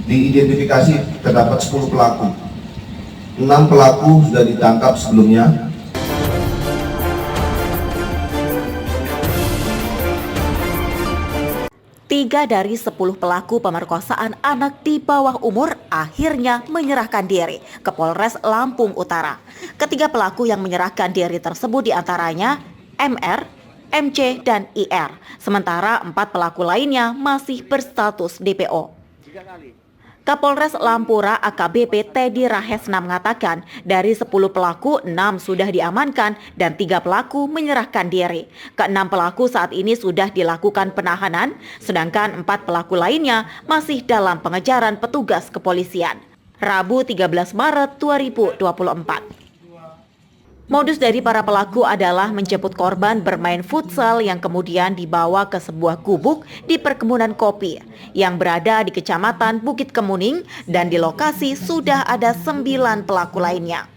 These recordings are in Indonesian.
Diidentifikasi terdapat 10 pelaku. 6 pelaku sudah ditangkap sebelumnya. Tiga dari 10 pelaku pemerkosaan anak di bawah umur akhirnya menyerahkan diri ke Polres Lampung Utara. Ketiga pelaku yang menyerahkan diri tersebut diantaranya MR, MC, dan IR. Sementara 4 pelaku lainnya masih berstatus DPO. Kapolres Lampura AKBP Teddy Rahesna mengatakan dari 10 pelaku 6 sudah diamankan dan 3 pelaku menyerahkan diri. Ke-6 pelaku saat ini sudah dilakukan penahanan, sedangkan 4 pelaku lainnya masih dalam pengejaran petugas kepolisian. Rabu 13 Maret 2024. Modus dari para pelaku adalah menjemput korban bermain futsal yang kemudian dibawa ke sebuah gubuk di perkebunan kopi yang berada di Kecamatan Bukit Kemuning, dan di lokasi sudah ada 9 pelaku lainnya.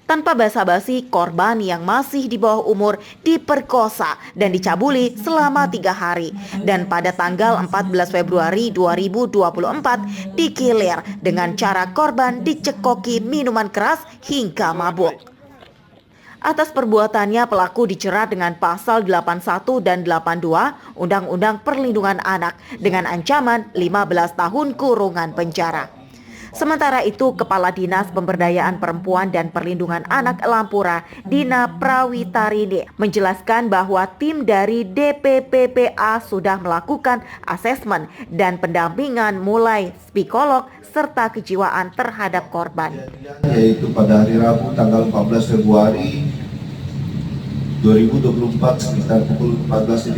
Tanpa basa-basi, korban yang masih di bawah umur diperkosa dan dicabuli selama 3 hari. Dan pada tanggal 14 Februari 2024 dikilir dengan cara korban dicekoki minuman keras hingga mabuk. Atas perbuatannya, pelaku dijerat dengan pasal 81 dan 82 Undang-Undang Perlindungan Anak dengan ancaman 15 tahun kurungan penjara. Sementara itu, Kepala Dinas Pemberdayaan Perempuan dan Perlindungan Anak Lampura, Dina Prawitarini, menjelaskan bahwa tim dari DPPPA sudah melakukan asesmen dan pendampingan mulai psikolog serta kejiwaan terhadap korban. Yaitu pada hari Rabu tanggal 14 Februari 2024 sekitar pukul 14.00.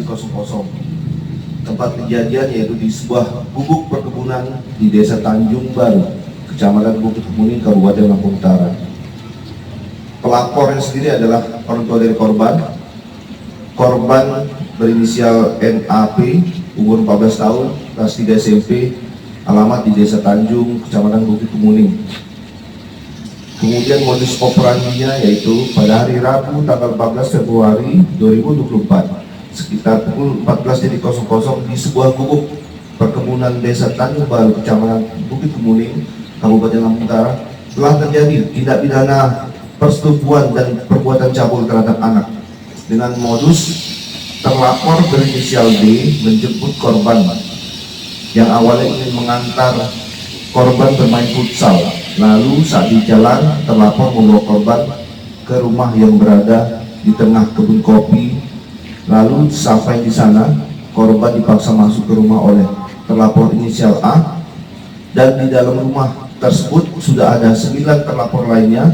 Tempat kejadian yaitu di sebuah gubuk perkebunan di Desa Tanjung Baru, Kecamatan Bukit Kemuning, Kabupaten Lampung Utara. Pelapor yang sendiri adalah orang tua dari korban. Korban berinisial NAP, umur 14 tahun, kelas 3 SMP, alamat di Desa Tanjung, Kecamatan Bukit Kemuning. Kemudian modus operandinya yaitu pada hari Rabu tanggal 14 Februari 2024 sekitar pukul 14.00 di sebuah gubuk perkebunan Desa Tanjung Baru, Kecamatan Bukit Kemuning, Kabupaten Lampung Utara, telah terjadi tindak pidana persetubuhan dan perbuatan cabul terhadap anak dengan modus terlapor berinisial D menjemput korban yang awalnya ingin mengantar korban bermain futsal. Lalu saat di jalan, terlapor membawa korban ke rumah yang berada di tengah kebun kopi. Lalu sampai di sana, korban dipaksa masuk ke rumah oleh terlapor inisial A, dan di dalam rumah tersebut sudah ada 9 terlapor lainnya.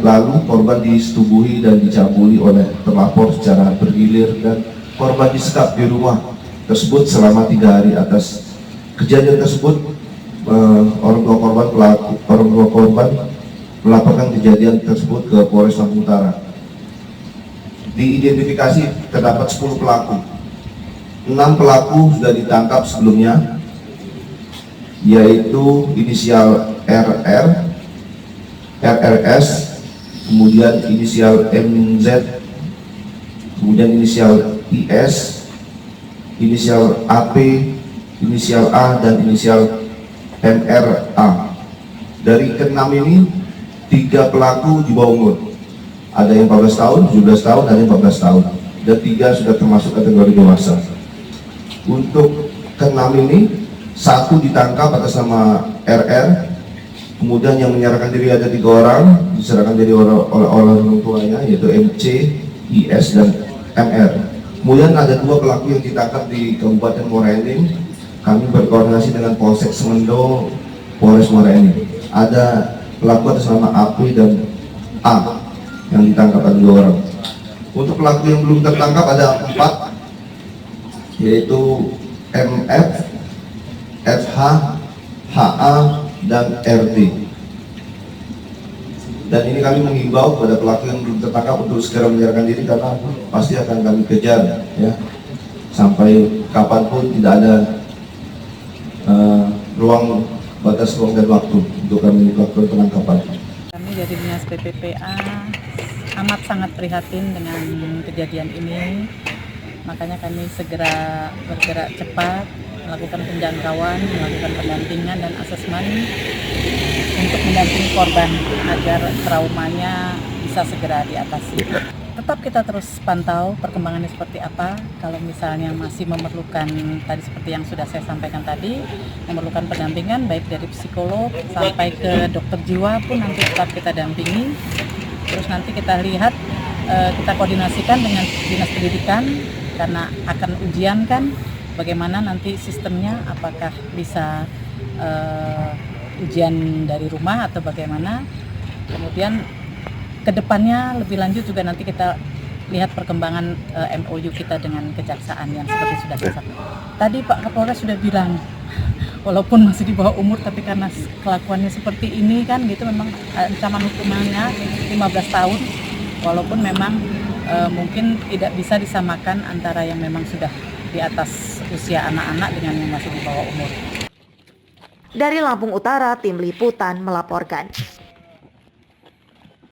Lalu korban disetubuhi dan dicabuli oleh terlapor secara bergilir, dan korban disekap di rumah tersebut selama 3 hari. Atas kejadian tersebut, orang tua korban melaporkan kejadian tersebut ke Polres Lampung Utara. Diidentifikasi terdapat 10 pelaku. 6 pelaku sudah ditangkap sebelumnya, yaitu inisial RR, RRS, kemudian inisial MZ, kemudian inisial IS, inisial AP, inisial A, dan inisial MRA. Dari ke-6 ini, 3 pelaku di bawah umur. Ada yang 14 tahun, 17 tahun, ada yang 14 tahun. Dan 3 sudah termasuk kategori dewasa. Untuk ke-6 ini, 1 ditangkap atas nama RR. Kemudian yang menyerahkan diri ada 3 orang, diserahkan diri oleh orang tuanya, yaitu MC, IS, dan MR. Kemudian ada 2 pelaku yang ditangkap di Kabupaten Muara Enim. Kami berkoordinasi dengan Polsek Semendo, Polres Muara Enim. Ada pelaku atas nama AP dan A yang ditangkap, ada 2 orang. Untuk pelaku yang belum tertangkap ada 4, yaitu MF, FH, HA, dan RT. Dan ini kami menghimbau kepada pelaku yang belum tertangkap untuk segera menyerahkan diri, karena pasti akan kami kejar ya, sampai kapanpun. Tidak ada batas ruang dan waktu untuk kami melakukan penangkapan. Kami dari Dinas PPPA amat sangat prihatin dengan kejadian ini, makanya kami segera bergerak cepat melakukan penjangkauan, melakukan pendampingan dan asesmen untuk mendampingi korban agar traumanya bisa segera diatasi. Tetap kita terus pantau perkembangannya seperti apa. Kalau misalnya masih memerlukan, tadi seperti yang sudah saya sampaikan tadi, memerlukan pendampingan baik dari psikolog sampai ke dokter jiwa pun nanti tetap kita dampingi. Terus nanti kita lihat, kita koordinasikan dengan Dinas Pendidikan karena akan ujian kan, bagaimana nanti sistemnya, apakah bisa ujian dari rumah atau bagaimana. Kemudian kedepannya lebih lanjut juga nanti kita lihat perkembangan MOU kita dengan kejaksaan yang seperti sudah saya sampaikan. Tadi Pak Kapolres sudah bilang, walaupun masih di bawah umur tapi karena kelakuannya seperti ini kan gitu, memang ancaman hukumannya 15 tahun. Walaupun memang mungkin tidak bisa disamakan antara yang memang sudah di atas usia anak-anak dengan yang masih di bawah umur. Dari Lampung Utara, tim liputan melaporkan.